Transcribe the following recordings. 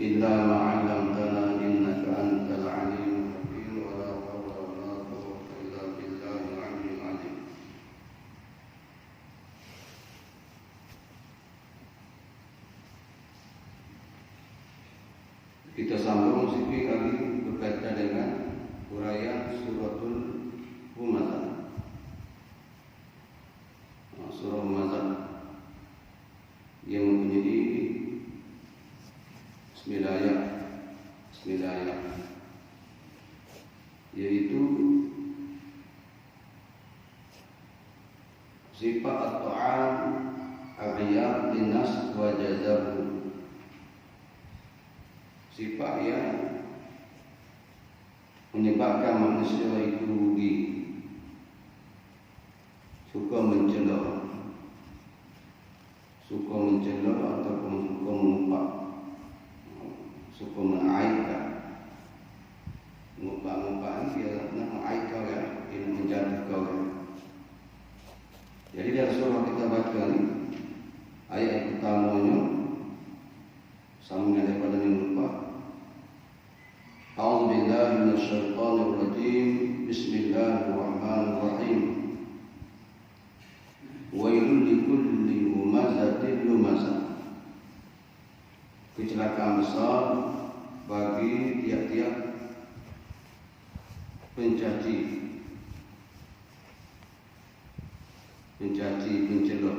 إلا ما علمتنا إنك أنت العليم الحكيم ولا حول ولا قوة إلا بالله العلي العظيم. Kita sambung sikit kali berkaitan dengan uraian suratul Humazah. Surah Humazah yang mempunyai 9 ayat, yaitu sifat at-ta'am aghyab linnas wa jazabu, sifat yang menyebabkan manusia itu rugi, suka mencela ataupun suka mengumpat, suka mengaitkan. Ngumpat dia nak mengaitkan kan, dia nak menjatuhkan kan. Jadi dalam surah kita baca ni, ayat pertamanya sambungan daripada minggu lepas. A'udzubillahi minasyaitonir rajim. Bismillahirrahmanirrahim. Wailul likulli humazatin lumazah. Kecelakaan besar bagi tiap-tiap pencaci, pencelok.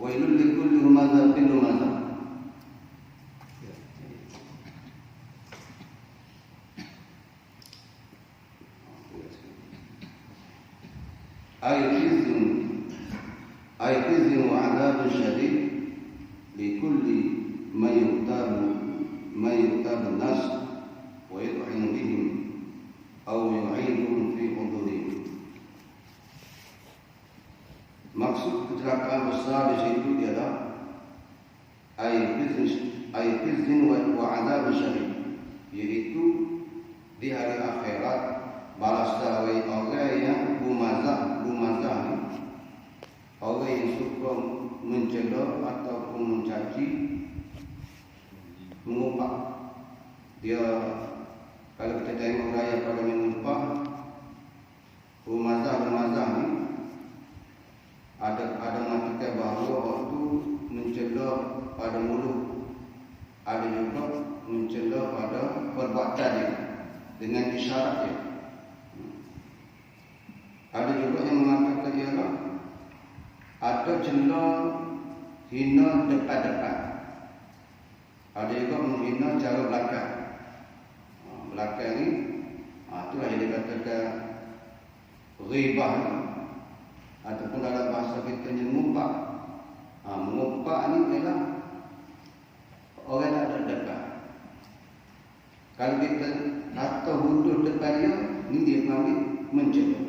Wailul likulli humazatin lumazah. Ay khizyun wa 'adzabun syadid likulli man yuqtabu nas wa yut'inu bihim aw yu'iduhum fi hudurihim. Maksud kecelakaan besar di situ ialah ay khizyun wa 'adzabun syadid, yaitu di hari akhirat balas dari orang yang lumazah, orang yang suka mencela ataupun mencaci, mengumpat. Dia kalau kita tengok raya pada mengumpat, lumazah ni ada mengatakan bahawa waktu mencela pada mulut, ada juga mencela pada perbuatan dia dengan isyarat dia. Ada juga yang mengatakan ialah ada cela hina depan-depan, ada juga menghina cara belakang. Belakang ni itulah yang dikatakan ghibah, ataupun dalam bahasa kita mengumpat. Mengumpat ni ialah orang tak ada depan. Kalau kita kata hudur depan dia, ni dia panggil mencela,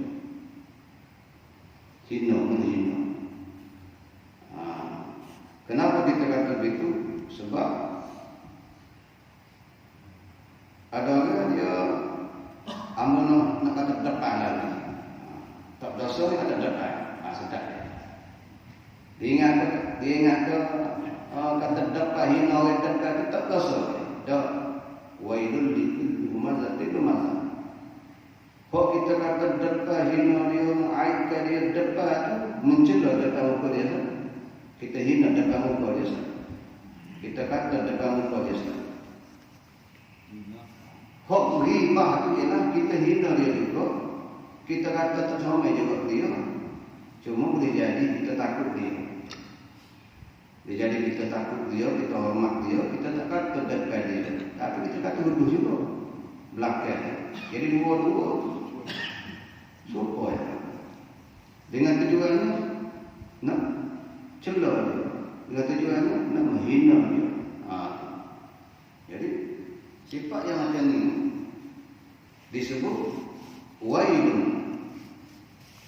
menghina. Kenapa kita kata begitu? Sebab ada orang dia amunah nak kata depan lagi, tak dosa dia kata depan. Sedap dia ingat kata depan, hina orang depan itu tak dosa dia. Wailul likulli humazatin lumazah. Kok kita kata depan, hina dia, mengaitkan dia depan tu, mencela depan muka dia. Kita hina depan muka dia. Kita kata depan muka dia. Kok ghibah tu ialah kita hina dia juga. Kita kata tercomel juga dia. Cuma boleh jadi kita takut dia. Boleh jadi kita takut dia, kita hormat dia, kita tak kata depan dia. Tapi kita kata huduh juga belakang. Jadi dua-dua supaya dengan tujuannya nak cela dia, dengan tujuannya nak menghina dia. Jadi sifat yang macam ni disebut wailun,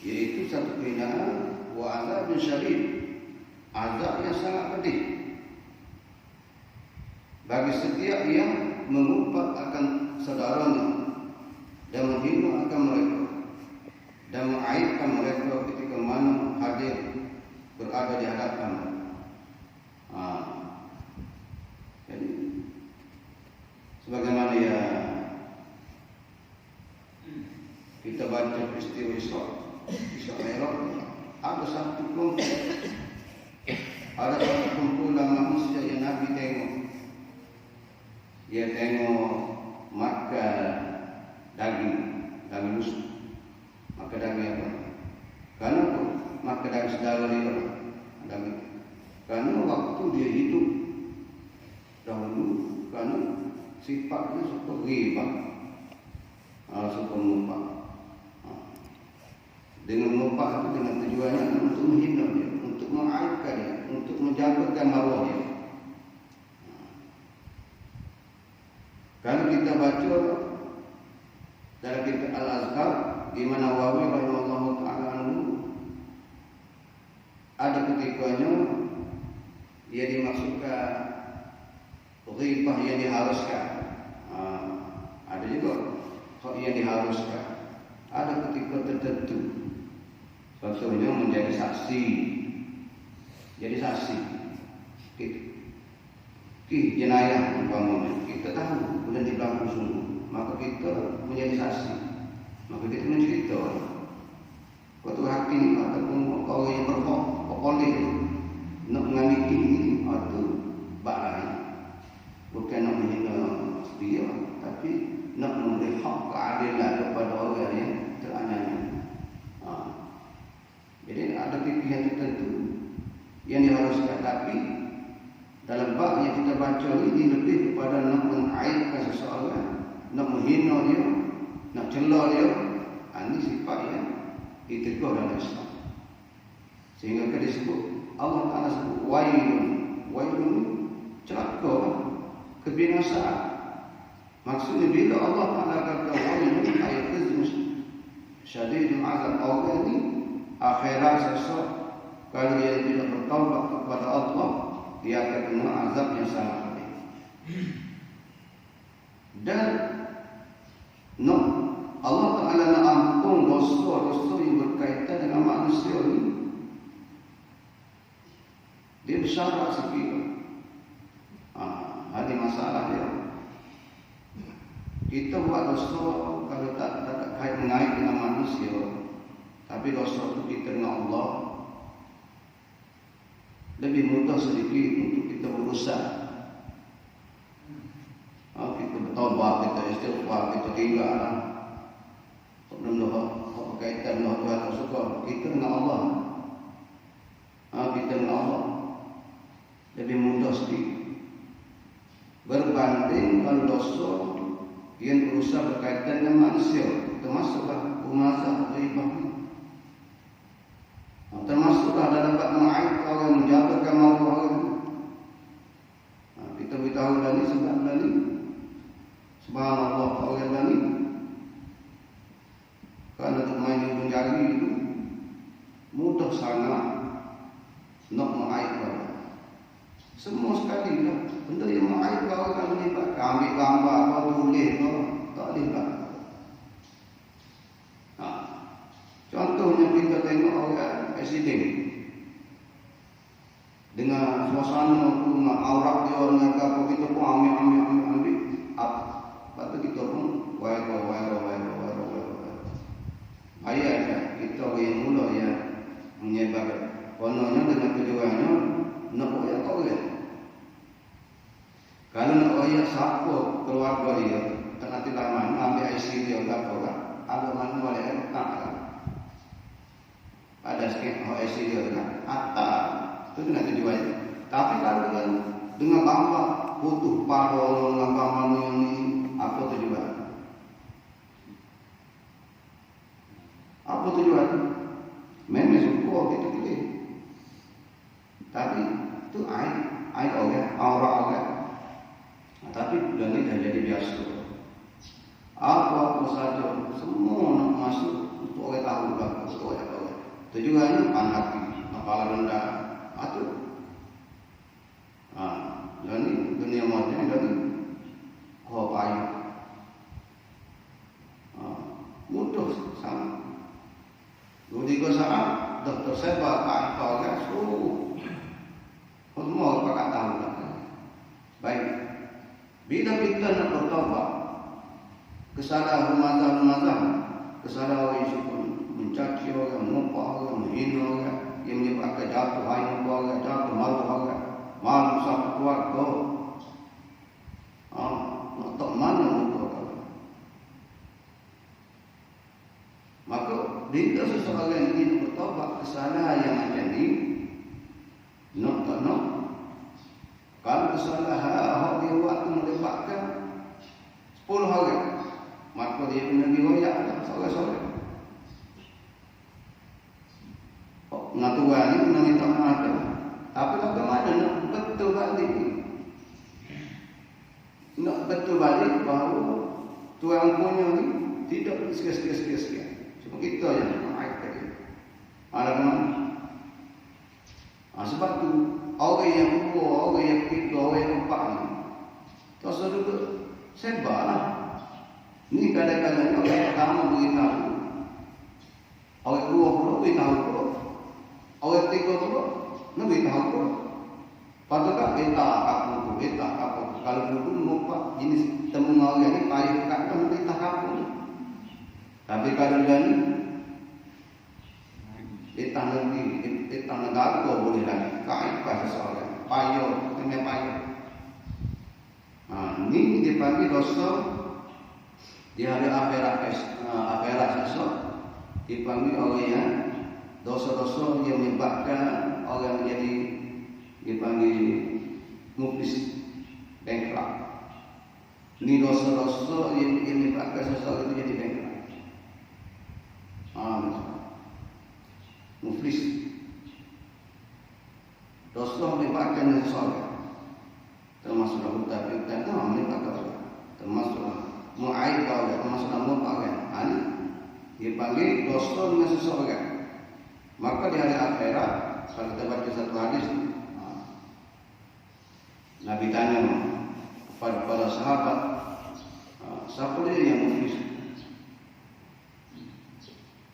yaitu satu kehinaan, wa 'adzabun syadid, azab yang sangat pedih bagi setiap yang mengumpat akan saudaranya dan menghina akan mereka dan mengaibkan mereka ketika mana hadir berada di hadapan. Jadi sebagaimana ya kita baca peristiwa Isra Mi'raj, ada satu kumpulan manusia yang Nabi tengok. Dia tengok makan daging musuh. Makan daging apa? Kenapa makan daging saudara dia? Daging. Karena waktu dia hidup dahulu, karena sifatnya seperti ghibah, seperti mengumpat. Dengan mengumpat itu dengan tujuannya untuk menghina dia, untuk mengaibkan dia, untuk menjatuhkan maruah dia. Kalau kita baca dalam kitab Al-Azhar, Imam Nawawi rahimahullah ta'ala ada ketikanya ia dimaksudkan ghibah yang diharuskan. Ada juga hak yang diharuskan. Ada ketika tertentu, contohnya menjadi saksi. Jadi saksi jenayah umpamanya kita tahu bulan di belakang sungguh, maka kita menjadi saksi, maka kita mencerita waktu hakim ataupun kau yang berhak boleh nak mengambil ini atau baik, bukan nak menghina dia, tapi nak memberi hak keadilan kepada orang yang teraniaya. Jadi ada pilihan tertentu yang diharuskan, tapi dalam bab yang kita baca ini lebih kepada nak mengaibkan seseorang, nak menghina dia, nak cela dia. Ini sifat yang ditegur dalam Islam. Sehingga kita disebut Allah Ta'ala sebut wailun celaka, kebinasaan. Maksudnya bila Allah Ta'ala kata wailun ayat syadidul azab, orang ini akhirat sesat kalau dia tidak bertaubat kepada Allah, dia akan kena azab yang sangat pedih. Dan Allah Ta'ala nak ampun dosa-dosa yang berkaitan dengan manusia ini. Dia bersyarat sekiranya ada masalah dia. Kita buat dosa kalau tak kait mengait dengan manusia, tapi dosa itu kita dengan Allah, lebih mudah sedikit untuk kita berusaha. Kita bertaubat, kita istighfar, kita tinggal. Sebelum berkaitan dengan Tuhan suka kita dengan Allah. Kita dengan Allah lebih mudah sedikit berbanding kalau dosa yang berusaha berkaitan dengan manusia, termasuklah umazah ghibah. Termasuklah dalam bab mengaib orang, menjatuhkan maruah orang. Kita beritahu tadi sebab tadi subhanallah orang tadi kerana untuk main ujung jari itu mudah sangat nak mengaib orang. Semua sekali lah benda yang mengaib orang kan melibatkan ambil gambar apa tulis apa tak boleh. Contohnya kita tengok orang presiden dengan suasana rumah aurat dia dengan apa, kita pun ambil apa, lepas kita pun viral. Ayat kita yang mula yang menyebar kononnya dengan tujuannya nak royak orang. Kalau nak royak siapa keluarga dia, nanti lama ambil IC dia tak apa, ada mana boleh tak. Ada sikit IC dia kan, itu dengan tujuannya. Tapi kalau dengan gambar foto paro gambar mana ini, apa tujuan? Apa tujuan? Memang suka kita pilih. Tapi itu aib orang, aurat orang. Tapi bulan ini dah jadi biasa. Apa saja semua nak masuk untuk orang tahu belakang, untuk orang tahu. Tujuannya panhati, kepala rendah, atau dan ini dunia modern dan sebab apa kan suruh semua pakai tahu kan. Baik, bila kita nak bertaubat, kesalahan mazhab, kesalahan yang mencaci orang, mengupah orang, menghina orang, yang menyebabkan jatuh air orang, jatuh malu orang, malu satu keluarga. Nak mana muka orang? Maka bila seseorang ingin bertaubat kesalahan yang macam ni, nak tak nak, kalau kesalahan dia buat tu melibatkan 10 orang, maka dia kena diriwayatkan seorang-seorang. Pengaturan ni kena minta maaf dah. Tapi bagaimana nak betul balik? Nak betul balik bahawa tuan punya ni tidak sekian. Cuma kita yang mengaitkan dia. Ada mana? Sebab tu orang yang kedua, orang yang ketiga, orang yang keempat ni tak sedut sebarlah. Ni kadang-kadang orang pertama beritahu, orang kedua pula beritahu pula, orang ketiga pula nak beritahu pula. Patutlah beta kapur. Kalau dulu nampak jenis temu orang ni payah kat kan beta kapur. Tapi kalau dia ni beta negara boleh lagi. Kaifah seseorang payah, kena payah. Ni dipanggil dosa di hari akhirat esok, dipanggil orang yang dosa-dosa yang menyebabkan orang menjadi dipanggil muflis, bankrupt. Ini dosa-dosa yang menyebabkan seseorang itu jadi bankrupt. Muflis, dosa menyebabkan seseorang, termasuklah hutang-hutang, menyebabkan termasuklah mu'aib kau, termasuklah mu'aib. Ini dipanggil dosa dengan seseorang. Maka di hari akhirat, kalau kita baca satu hadis, Nabi tanya kepada sahabat, siapa dia yang muflis?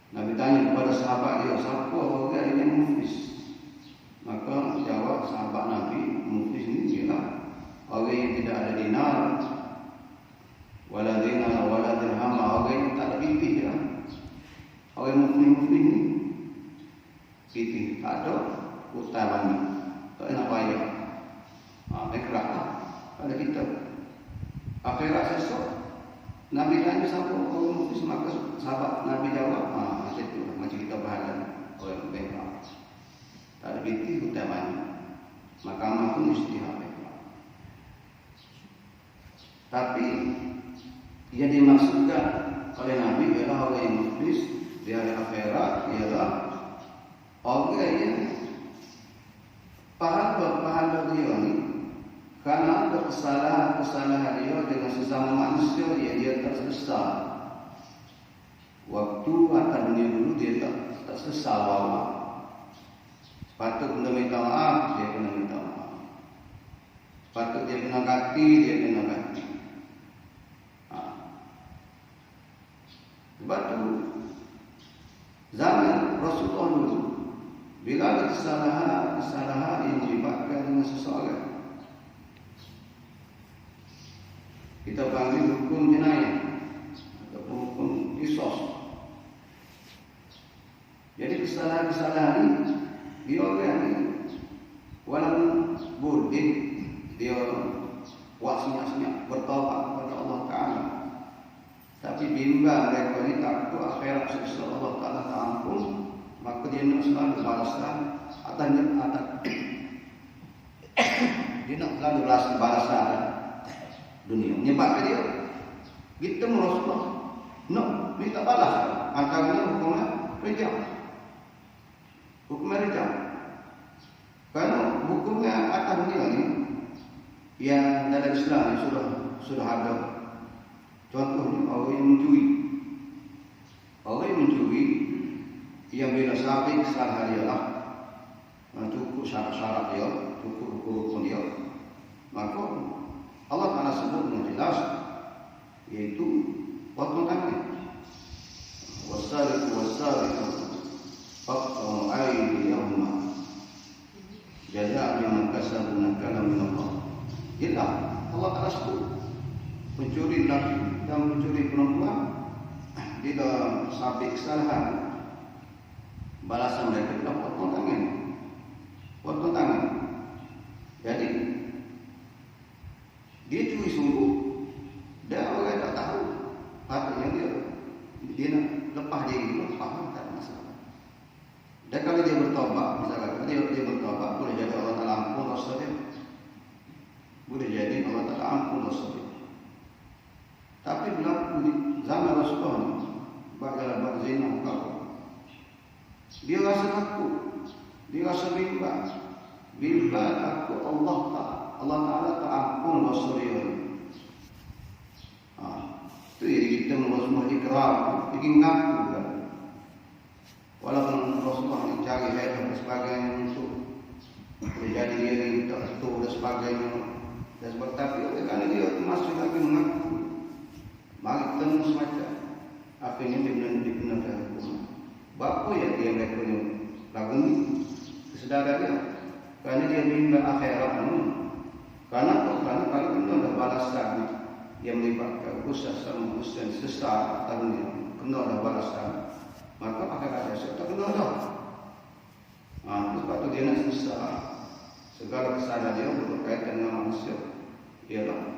Nabi tanya kepada sahabat dia, siapa orang yang muflis? Maka jawab sahabat Nabi, muflis ini ialah orang yang tidak ada dinar, wala dinar, wala dirham, orang yang tak ada pitih lah. Orang muflis ni pitih, tak ada hutang ni, tak nak bayar. Bankrupt lah pada kita. Akhirat esok Nabi tanya siapa orang muflis, maka sahabat Nabi jawab macam tu, macam kita berhala orang bankrupt, tak ada biti hutang mani, maka amal pun mesti bankrupt. Tapi yang dimaksudkan oleh Nabi ialah orang yang muflis di hari akhirat ialah orang yang pahala dia ni karena ada kesalahan dia dengan sesama manusia yang dia tak sesal. Waktu atas dunia dulu dia tak sesal Allah. Patut kena minta maaf, dia kena minta maaf. Patut dia kena ganti, dia kena ganti. Sebab tu zaman Rasulullah dulu, bila ada kesalahan yang melibatkan dengan seseorang, kita panggil hukum jenayah ataupun hukum qisas. Jadi kesalahan-kesalahan ini dia orang ni walaupun boleh dia buat senyap-senyap bertaubat kepada Allah Ta'ala, tapi bimbang mereka ni takut akhirat seksa Allah Ta'ala tak ampun, maka dia nak selalu balasan dia nak selalu balasan dunia. Menyebabkan dia kita Rasulullah minta balas. Antaranya hukumnya rejam. Hukumnya rejam. Kerana hukumnya atas dunia ni yang dalam Islam ni sudah ada. Contohnya orang yang mencuri. Orang yang mencuri yang bila sabit kesalahan dia lah, cukup syarat-syarat dia, cukup hukum dia, maka Allah Ta'ala sebut dengan jelas, iaitu potong tangan. Wasariqu wasariqatu faqtu Allah Ta'ala sebut pencuri laki dan pencuri perempuan di dalam sabit kesalahan, balasan mereka adalah potong tangan. Jadi dia curi sungguh, dan orang tak tahu patutnya dia nak lepas diri, lepas tak ada masalah. Dan kalau dia bertobat, misalkan dia bertobat, boleh jadi Allah Ta'ala ampun dosa dia. Boleh jadi Allah Ta'ala ampun dosa dia. Tapi berlaku di zaman Rasulullah ni, bagaimana zina kau, dia rasa takut, dia rasa bimbang. Bila takut Allah Ta'ala tak ampun dosa dia. Itu jadi kita semua ikrar, ingin ngaku kan. Walaupun Rasulullah mencari saya dan sebagainya untuk menjadi dia ini tertentu dan sebagainya, dan sebagainya, karena dia masih lagi mengaku. Mari temu semacam akhirnya dia benar-benar hukum. Bapa ya dia mereka ni lagu ni kesedarannya, kerana dia bimbang akhirat ni. Karena kalau kita ada balasan yang melibatkan usaha sama usaha sesat tahun ini, kena ada balasan, maka akhirat esok tak kena dah. Sebab tu dia nak susah. Segala kesalahan dia berkaitan dengan manusia ialah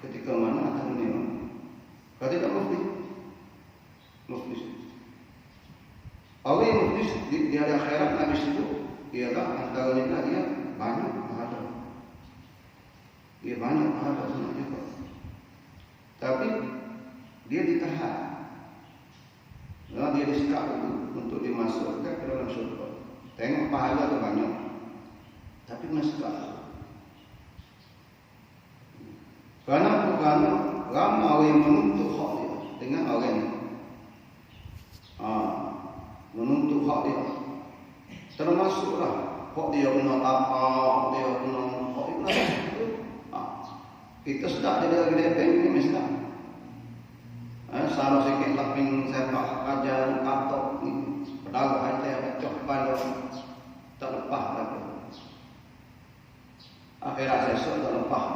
ketika mana tahun ini. Kalau tidak muflis. Orang yang muflis di hari akhirat Nabi sebut ialah antaranya dia banyak pahala. Dia banyak pahala juga. Tapi dia ditahan. Dia disekap untuk dimasukkan ke dalam syurga. Tengok pahala tu banyak, tapi kena sekap. Karena ramai orang yang menuntut hak dia dengan orang ini. Menuntut hak dia. Termasuklah hak dia kena apa, hak dia kena hak dia. Kita sedap jadi lagi lepeng ni mesti. Salah sikit laping sepak ajar katok ni. Padahal hati pecah kepala tak lepas lagi. Akhirat esok tak lepas.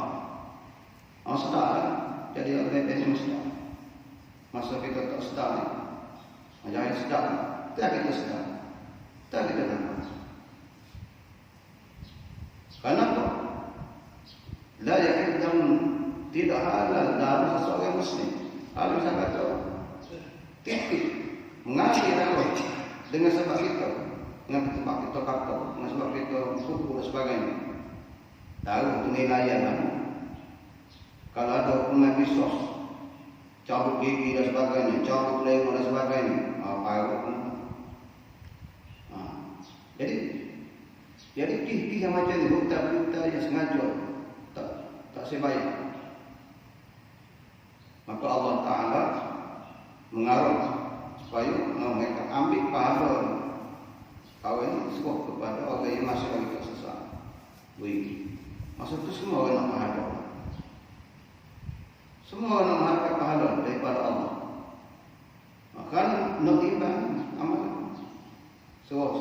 Sedar jadi orang lepeng mesti. Masa kita tak sedar ni. Jangan sedar. Tak kita sedar. Tak kita dapat. Kenapa? La ya'idam tidak halal dalam seseorang Muslim. Halal sangat tahu. Tidak mengaji Allah dengan sebab kita, dengan sebab kita kata, dengan sebab kita kuku dan sebagainya. Tahu penilaian mana? Kalau ada hukuman kisos, cabut gigi dan sebagainya, cabut leher dan sebagainya, apa jadi kih yang macam ni, buta yang sengaja tak sebaik. Maka Allah Ta'ala mengarah supaya mereka ambil pahala kawin sebab kepada orang yang masih lagi tersesat. Maksud itu semua orang nak pahala. Semua orang nak mengharapkan pahala daripada Allah. Maka nak iman amal. Suruh.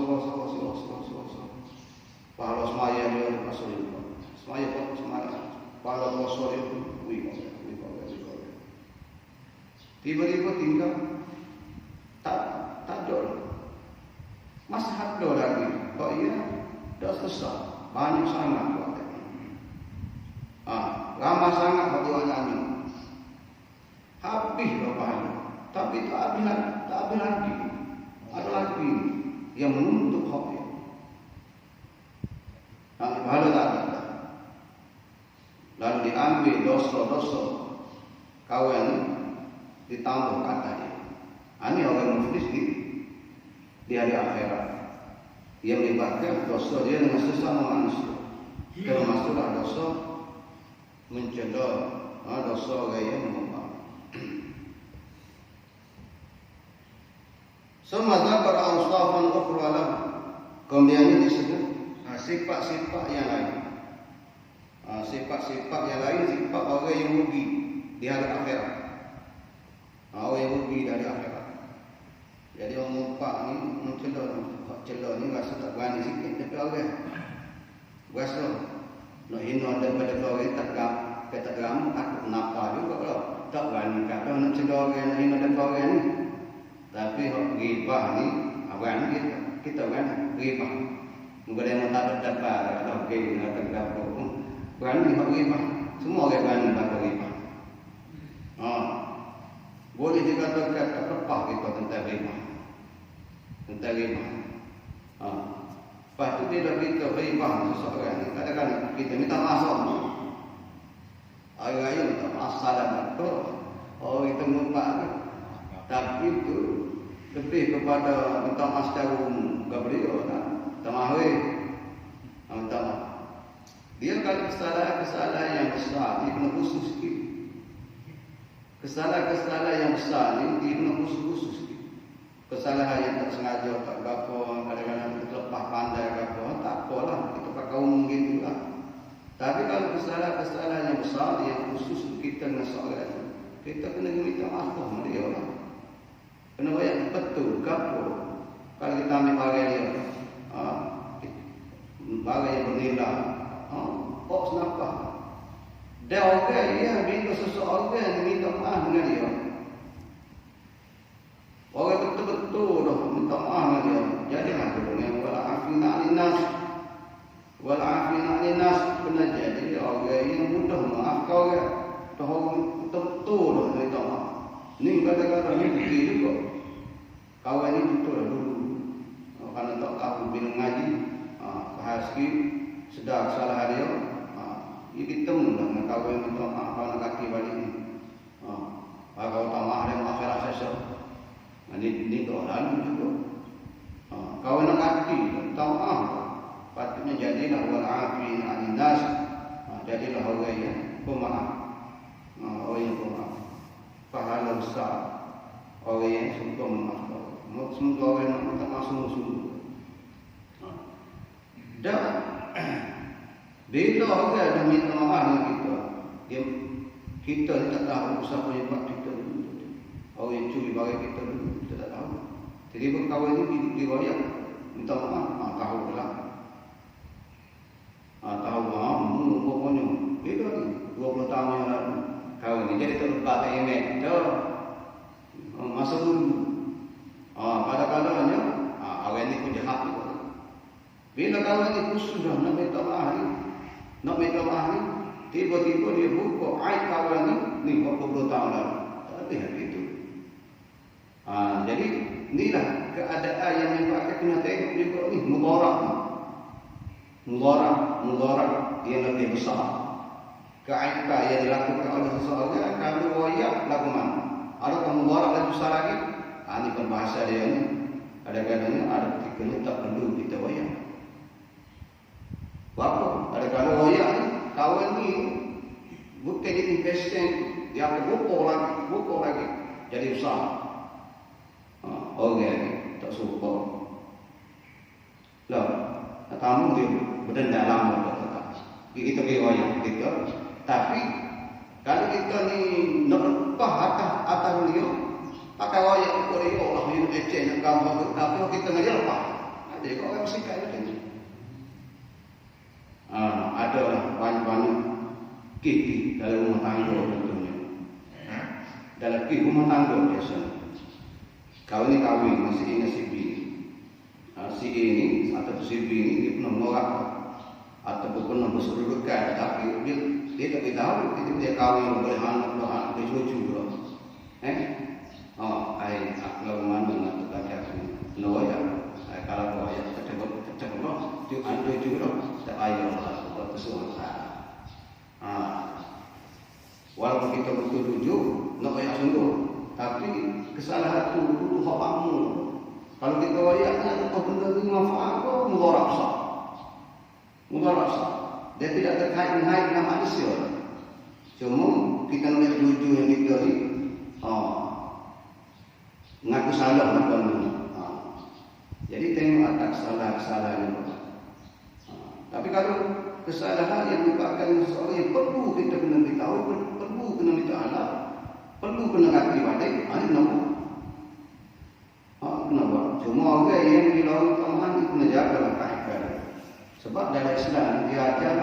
Pahala semaya dia lepas surga. Semaya pahala puasa dia tiba-tiba tinggal tak ada masih ada lagi. Kok ia dah selesai banyak sangat buat ramai sangat bagi orang ini. Habis pahala, tapi tak habis lagi. Ada lagi yang menuntut hak dia. Pahala tak ada. Lalu diambil dosa-dosa kawan ditambah katanya. Ini orang muflis di hari akhirat. Dia melibatkan dosa dia dengan sesama manusia. Termasuklah dosa mencela, dosa orang yang mengubah. Semua zakar awsafan ukhra lahu. Kemudian ini disebut sifat-sifat yang lain. Sifat-sifat yang lain, sifat orang yang rugi di hari akhirat. Orang yang rugi dari akhirat. Jadi orang mumpak ni mencela ni rasa tak berani sikit. Tapi orang rasa nak hina daripada orang tak orang ini ada orang ni. Tapi hak ghibah ni, awak kita kan ghibah. Mungkin yang tak dapat ada geng atau apa. Berani hak ghibah. Semua orang berani hak ghibah. Boleh dikatakan tak lepas kita tentang ghibah. Tentang ghibah. Lepas tu bila kita ghibah seseorang ni, kadang-kadang kita minta maaf. Ayah minta maaf salah betul. Kita ngumpat ni. Tapi itu lebih kepada minta maaf secara umum ke beliau tak? Minta maaf minta maaf. Dia kalau kesalahan yang besar dia kena khusus sikit. Kesalahan yang besar ni dia kena khusus sikit. Kesalahan yang tak sengaja tak apa, kadang-kadang terlepas pandai ke apa, tak apalah, kita pakai umum gitu lah. Tapi kalau kesalahan yang besar yang khusus kita dengan seorang, kita kena minta maaf sama dia lah. Kena banyak betul ke apa. Kalau kita ambil barang dia, barang yang bernilai, box nampak. Dia orang dia bila seseorang minta maaf dengan dia, orang betul-betul dah minta maaf dengan dia. Jadilah dengan wala'afina linas. Wala'afina linas kena jadi orang yang mudah maafkan orang. Dah orang betul-betul dah minta maaf. Ni kadang-kadang ni bukti juga. Kawan ni betul dah dulu. Kerana tak tahu bila ngaji, bahas sikit, sedar kesalahan dia. Dia ketemu lah dengan kawan yang minta maaf kerana kaki balik ni. Kalau tak maaf dia maafkan saya. Ini tak lalu juga. Kawan nak kaki, tak maaf. Patutnya jadilah wal'afin alinnas. Jadilah orang yang pemaaf. Orang yang pemaaf. Pahala besar. Orang yang suka memaafkan. Semoga orang yang minta maaf sungguh-sungguh. Dan bila orang ada minta maaf dengan kita ni tak tahu siapa yang buat kita dulu. Orang yang curi barang kita dulu, kita tak tahu. Jadi berkawan ni diwayak minta maaf, tahu lah. Tahu pokoknya bila ni 20 tahun yang lalu kawan ni jadi terlepas tak ingat kita masa dulu. Pada kalanya orang ni pun jahat juga. Bila kawan ni khusus dah nak minta maaf ni, tiba-tiba dia buka aib kawan ni 40 tahun lalu. Tak ada hati itu. Jadi inilah keadaan yang menyebabkan kena tengok juga ni mudarat yang lebih besar. Keaiban yang dilakukan oleh seseorang kalau royak lagu mana? Adakah mudarat lebih besar lagi? Ini perbahasa dia ni. Kadang-kadang ada ketika tak perlu kita royak. Apa? Kalau royak ni, kawan ni bukan dia investment, dia akan bukor lagi jadi besar. Orang ni tak suka. Lah, tamu dia berdendam lama kita pergi royak kita. Tapi kalau kita ni nak lepas atas dia, pakai royak kepada dia, Allah yang ecek nak gambar, tapi kita dengan dia lepas. Ada kau orang bersikap macam ni. Ada banyak kiki dalam rumah tangga tentunya. Dalam kiki rumah tangga biasanya. Kau ni kahwin masih ingat si B. Si A ni atau si B ni dia pernah menolak ataupun pernah berserudukan, tapi dia tak tahu dia kahwin boleh anak boleh cucu pula. Kalau mana nak terkacau ni, loya. Kalau loya tercakap loh, tu anda juga tak payah lah bersuara. Walaupun kita betul jujur, nak payah sungguh, tapi kesalahan tu hak kamu. Kalau kita wayaknya apa benda ni manfaat apa mudarat besar. Dia tidak terkait dengan manusia. Cuma kita nak jujur yang kita ni, ngaku salah apa ni. Jadi tengok atas kesalahan yang besar. Tapi kalau kesalahan yang menyebabkan seseorang yang perlu kita kena beritahu, perlu kena minta halal, perlu kena kaki balik, ini kenapa? Kenapa? Cuma orang yang bila orang taman itu kena jaga langkah ibadah. Sebab dalam Islam dia ajar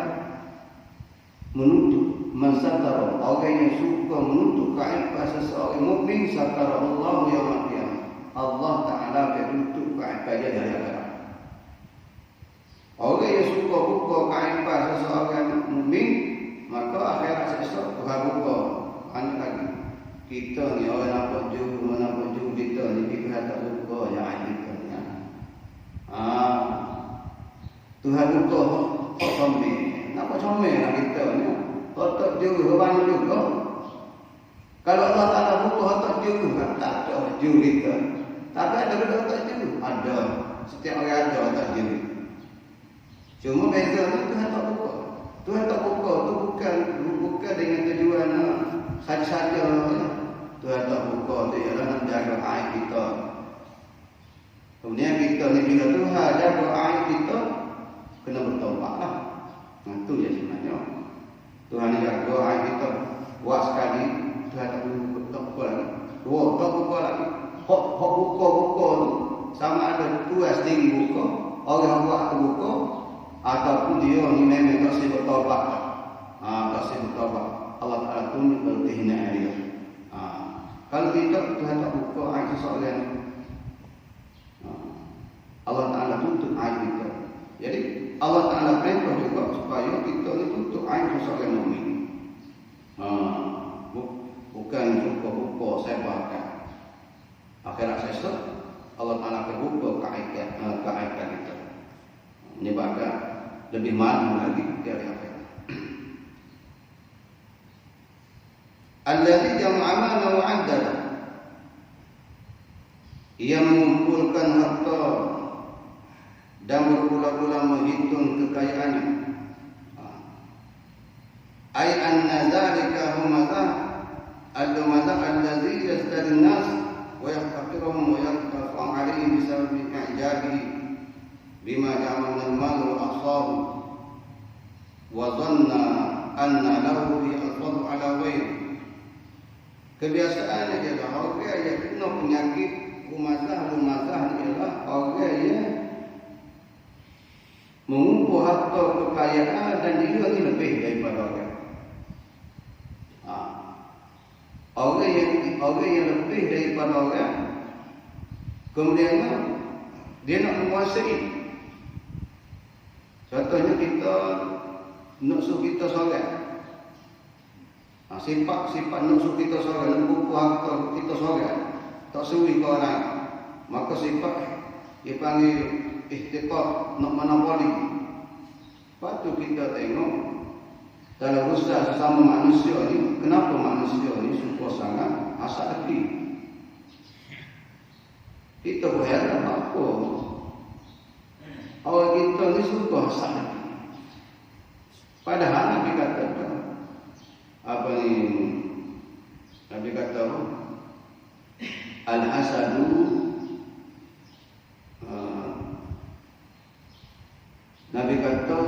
menuntut Mansatara, orang yang suka menutup keaiban seseorang mukmin, satara Allah yaumil qiyamah. Allah Taala akan tutup keaiban dia dari akhirat. Orang yang suka buka keaiban seseorang mukmin, maka akhirat esok Tuhan buka. Hanya lagi kita ni orang nampak juru kita ni kita tak buka yang aib kita ni. Tuhan buka hak comel. Nampak comel lah kita ni. Otak juru banyak juga. Kalau Allah Taala buka otak juru, tak ada juru kita. Tapi ada benda otak juru, ada. Setiap orang ada otak juru. Cuma beza ni Tuhan tak buka. Tuhan tak buka tu bukan dengan tujuan saja-saja. Tuhan tak buka tu ialah nak jaga aib kita. Kemudian kita ni bila Tuhan jaga aib kita, kena bertaubatlah. Itu je sebenarnya. Tuhan ni jaga aib kita. Buat sekali Tuhan tak buka lagi. Dua tak buka lagi. Hak buka tu sama ada Tuhan sendiri buka, orang buat tu buka, ataupun dia ni memang tak sibuk taubat. Tak sibuk taubat. Allah Taala tunjuk berkehinaan dia. Kalau tidak Tuhan tak buka aib seseorang. Allah Taala tutup aib kita. Jadi Allah Taala perintah juga supaya kita ni tutup aib seseorang mukmin. Bukan buka sebarkan. Akhirat esok Allah Taala akan buka keaiban kita. Menyebabkan lebih malu lagi dari akhirat. Alladzi jam'a wa 'addala. Ia mengumpulkan harta dan berpula-pula menghitung kekayaannya. Ai anna dzalika humazah al-mazah allazi yazdadu an-nas wa yahtaqiruhum wa yaqtafu 'alaihim bisababi i'jabihi bima ja'ala al-mal wa ahsabu wa dhanna anna lahu al-fadl 'ala ghairihi. Kebiasaannya ialah orang yang kena penyakit rumazah ialah orang yang mengumpul harta kekayaan dan dia ni lebih daripada orang. Orang yang lebih daripada orang, kemudian dia nak menguasai. Contohnya kita nak suruh kita solat. Sifat nafsu kita seorang, nak harta kita seorang, tak suri ke orang, maka sifat dia panggil ihtiqaq, nak monopoli. Patut kita tengok dalam usaha sesama manusia ni, kenapa manusia ni suka sangat asal hati. Kita berheran apa orang kita ni suka asal hati. Padahal Nabi kata apa ni? Nabi kata al-hasadu Nabi kata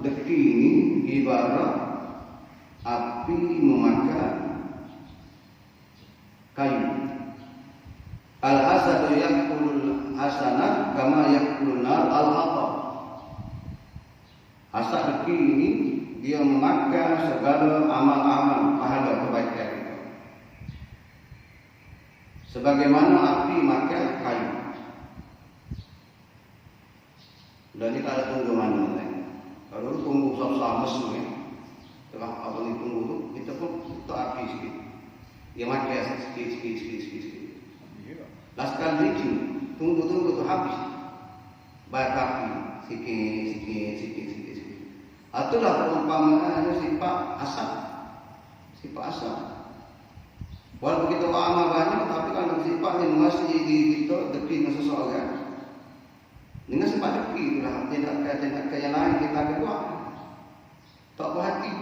deki ni ibarat api memakan kayu. Al-hasadu yakulul hasanat kama yakulun nar al-hatab. Hasad deki ini dia memakan segala amal-amal pahala kebaikan itu. Sebagaimana api makan kayu. Dan kita ada tunggu mana? Kalau tunggu sama semua, telah apa ni tunggu tu, kita pun tak api sikit. Dia makan sikit. Last kali tunggu tu habis. Bayar api sikit. Itulah perumpamaan sifat asal. Walaupun kita amal banyak, tapi kalau sifat yang menguasai diri kita deki dengan seseorang, dengan sifat deki itulah tindakan yang lain kita akan buat. Tak berhati.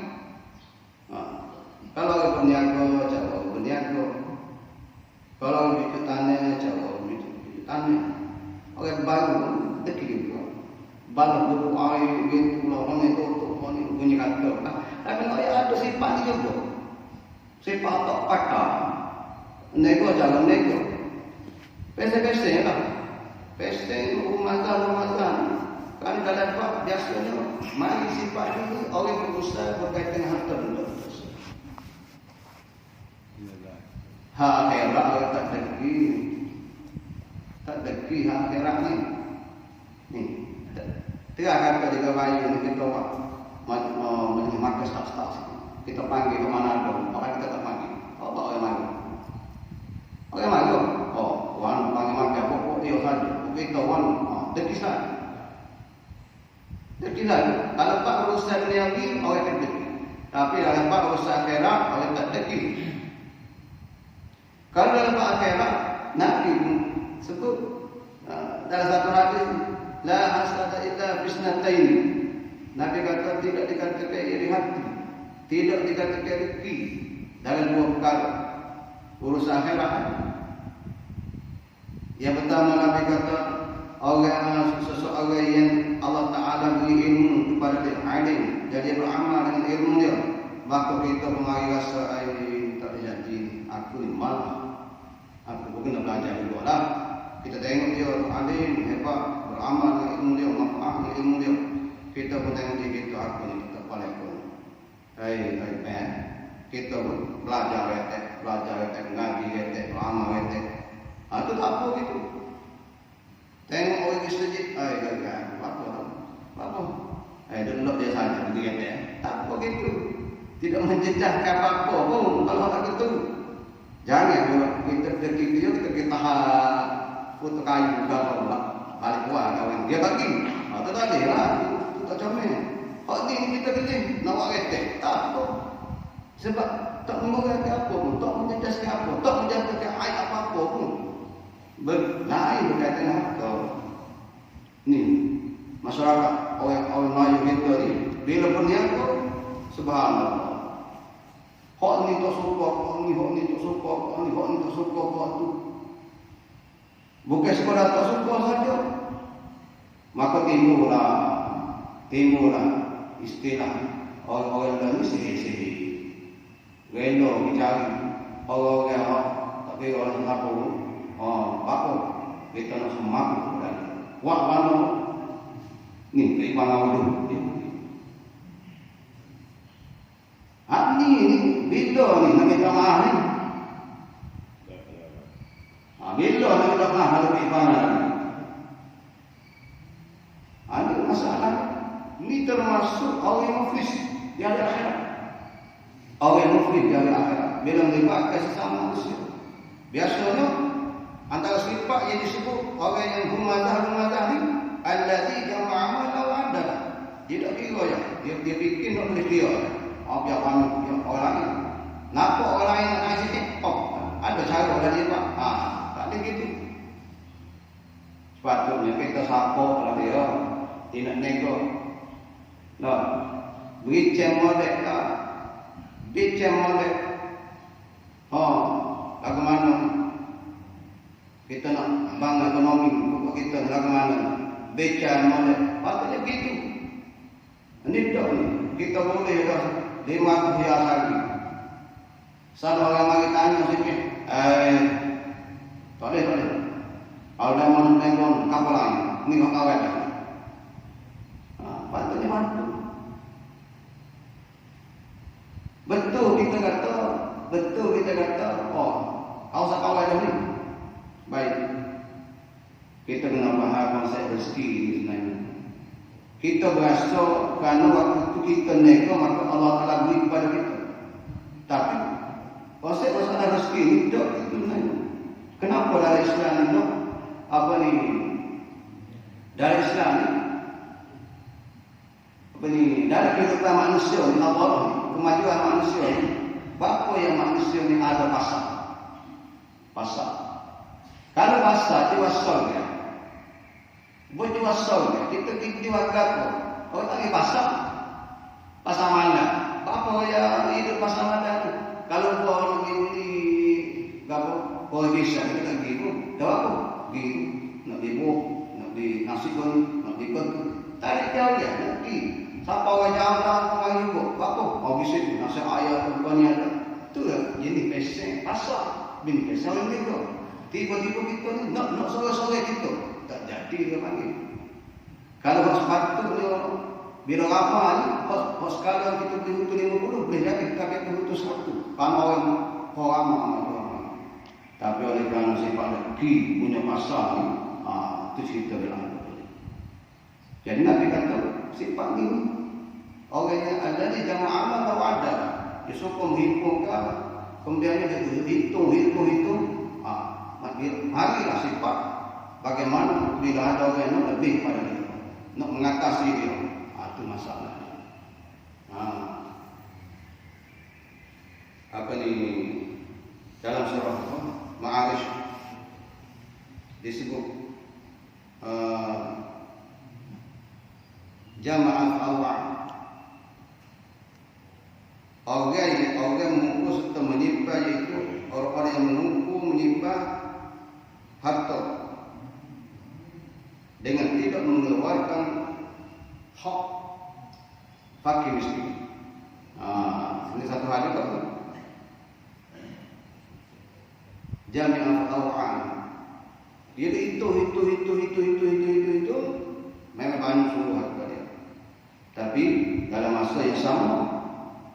Kalau orang berniaga, cara berniaga. Kalau orang bikin tanah, cara bikin tanah. Orang baru deki juga. Balas dulu air gitu lah orang itu punya kata. Tapi kalau ada sifat ni juga, sifat tak pakar, nego jalan nego, pesen lah, pesen rumah kan dalam buat biasanya mari sifat itu orang berusaha berkaitan dengan harta benda. Ha akhirat orang tak deki. Tak deki ha akhirat ni. Ni. Tiga kata di kawayu ni kita buat markas tak. Kita panggil ke mana dong? Maka kita tak panggil. Oh, bawa yang mana? Oh, yang mana? Oh, wan panggil markas pokok dia saja. Kita wan deki saja. Deki saja. Kalau pak urusan dunia ni orang tak deki. Tapi dalam pak urusan akhirat orang tak deki. Kalau dalam pak akhirat Nabi sebut dalam satu hadis la hasada illa bisnatain. Nabi kata tidak dikatakan iri hati, tidak dikatakan rezeki dalam dua perkara urusan akhirat. Yang pertama Nabi kata seseorang yang Allah Taala beri ilmu kepada dia alim, jadi beramal dengan ilmu dia, maka kita mengalir rasa ini tak jadi aku ni malah aku bukan nak belajar juga lah. Kita tengok dia alim hebat, beramal dengan ilmu dia, manfaat dengan ilmu dia. Kita pun tengok dia gitu aku ni kita paling pun. Hai man, kita pun belajar ngaji beramal itu tak apa gitu. Tengok orang di masjid, gagal, apa? Duduk dia saja begitu tak apa gitu. Tidak menjejaskan apa-apa pun kalau tak gitu. Jangan kita dia kita foto kayu kalau balik keluar kawan dia bagi. Atau tak ada lah, itu tak comel. Hak ni kita kena nak buat retek, tak apa. Sebab tak mengurangkan apa pun, tak menjejaskan apa, tak menjadikan aib apa-apa pun. Lain berkaitan dengan kau. Ni masyarakat orang Melayu kita ni bila berniaga subhanallah. Hak ni tak suka, hak ni tak suka, hak ni tak suka, hak tu. Bukan sekadar tak suka saja. Maka timbullah istilah orang-orang ni sihir-sihir. Rela dicari orang-orang tak kira orang apa. Apa? Kita nak semak dan wak mana ni keimanan dulu. Ni bila ni nak minta maaf ni? Bila nak minta maaf kalau keimanan? Ada masalah. Ini termasuk orang muflis di akhirat. Orang muflis di akhirat bila melibatkan sesama manusia. Biasanya antara sifat yang disebut orang yang humazah ni allazi jama'a law adalah. Tidak kira ya. Dia fikir nak boleh dia. Biar orang ni. Nampak orang lain nak nasi TikTok. Ada cara dari dia. Tak ada gitu. Sepatutnya kita support lah dia. Tidak nego. Nah, bicam molek lah. Bicam molek. Bagaimana kita nak bangun ekonomi untuk kita bagaimana? Bicam molek. Patutnya begitu. Ini tak ni. Kita boleh dah 5 hias lagi. Satu orang lagi tanya sikit. Tak boleh. Kalau dah mau tengok kapal lain, ni kau kawat dah. Patutnya mantu. Betul kita kata, kau sakawat dah ni. Baik. Kita kena faham konsep rezeki ini sebenarnya. Kita berasa kerana waktu itu kita nego maka Allah Taala beri kepada kita. Tapi konsep masalah rezeki ini tidak itu sebenarnya. Kenapa dari Islam itu dari Islam dari kehidupan manusia ni Allah kemajuan manusia ni apa yang manusia ni ada pasal. Kalau pasal jiwa surga. Buat jiwa surga kita jiwa apa? Kalau tak pasal mana? Apa yang hidup pasal mana tu? Kalau orang ini gapo kau bisa kita gitu. Tahu apa? Gitu nak dibuat, nak dinasikan, nak dikon. Tarik jauh ya, nanti. Siapa orang jauh orang juga. Apa? Kau bisa nasi ayat bukannya ada. Tu lah jenis pesen pasal. Bini pesen itu. Tiba-tiba kita ni nak sore-sore kita tak jadi dia panggil. Kalau sepatutnya bila apa ni, sekarang kita beli hutu 50 boleh jadi kita hutu 100. Kalau orang Tapi oleh kerana sifat degil punya pasal ni, itu cerita dalam. Jadi Nabi kata sifat ni orang yang ada di jamaah atau ada, dia sokong hipungkan, kemudian dia hitung, marilah sifat bagaimana bila ada orang yang lebih pada dia, nak mengatasi dia, itu masalahnya. Apa ni dalam surah Ma'arij disebut jama'ah awal. Orang mengumpul serta menyimpan, iaitu orang-orang yang mengumpul menyimpan harta dengan tidak mengeluarkan hak fakir miskin. Ini satu hal juga. Jami'ah awal. Dia itu memang banyak sungguh harta dia. Tapi dalam masa yang sama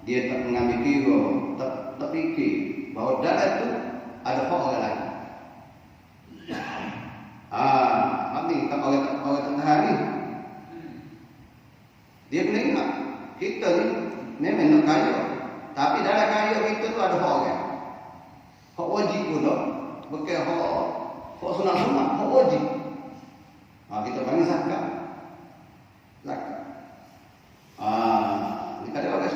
dia tak mengambil kira, tak fikir bahawa dalam itu ada hak orang lain. Ni tak orang tengah hari. Dia kena ingat kita ni memang nak kaya, tapi dalam kaya kita tu ada hak orang. Hak wajib pun tak, bukan hak sunat-sunat, hak wajib. Kita panggil zakat. Ni kata orang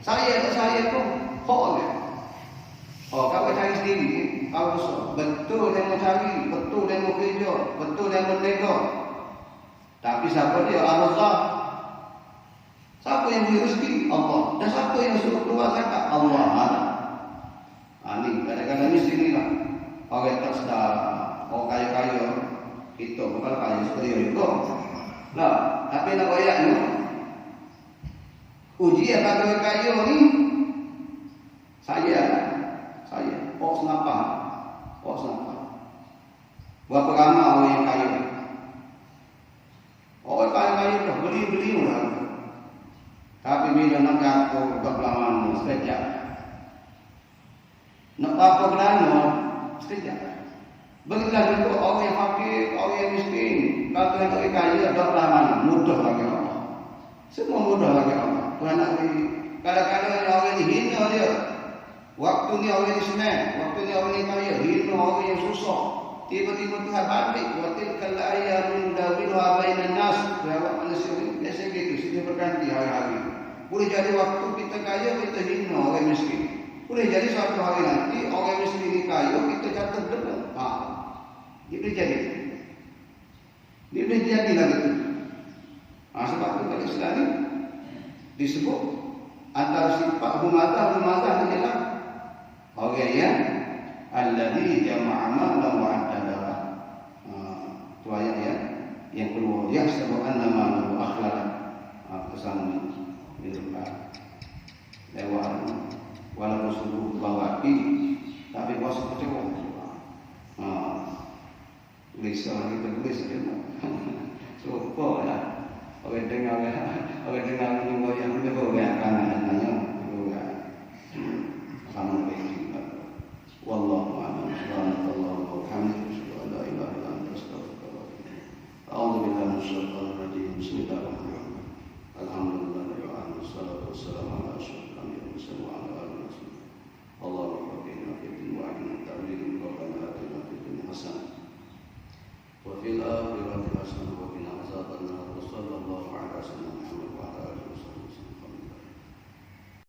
saya tu hak orang. Kau cari sendiri, kau betul yang mau cari, betul yang mau kerja, betul yang mau nego. Tapi siapa dia? Allah. Siapa yang beri rezeki? Allah. Dan siapa yang suruh keluar zakat? Allah. Ni kadang-kadang mesti ni lah. Orang tak sedar, orang kaya-kaya, kita bukan kaya seperti itu. Nah, tapi nak bayar ni, ujian bagi orang kaya ni, saya. Oh senapa. Berapa ramai orang yang kaya? Orang kaya dah beli lah. Tapi bila nak jatuh berpelaman sekejap. Nak apa kerana sekejap. Begitulah juga orang yang fakir, orang yang miskin. Kalau yang orang kaya ada pelaman, mudah bagi Allah. Semua mudah bagi Allah. Tuhan nak beri. Kadang-kadang orang ini hina dia. Waktu ni orang yang senang, waktu ni orang yang kaya, hina orang yang susah. Tiba-tiba Tuhan balik. Waktu kalau ayah mindawilu abainan nas, jawab manusia ni biasa gitu, sini berganti hari-hari. Boleh jadi waktu kita kaya, kita hina orang miskin. Boleh jadi suatu hari nanti orang miskin ni kaya, kita jatuh depan. Dia boleh jadi. Dia boleh jadi lah gitu. Sebab tu pada Islam ni disebut antara sifat humazah adalah orang yang alladhi jama'a malan wa addada. Tu ayat yang keluar dia sebut annama lahu akhlaq. Pesan ni lewat walaupun suruh bawa tapi puasa kecewa. Tulisan kita tulis saja. Sopo lah. Orang dengar menunggu yang menunggu yang akan nanya sama begini. Wallahu a'lam. Subhanallah wa bihamdihi, la ilaha illa anta, astaghfiruka wa atubu ilaik. A'udzu billahi minasyaitonir rajim. Bismillahirrahmanirrahim. Alhamdulillahirabbil alamin. Wassalatu wassalamu ala asyrofil anbiya'i wal mursalin wa ala alihi wasallam. Allahumma faqqihna fid din wa 'allimna at-ta'wil wa rabbana atina fid dunya hasanah wa fil akhirati hasanah wa qina adzabannar. Sallallahu alaihi wasallam wa ala alihi wasallam.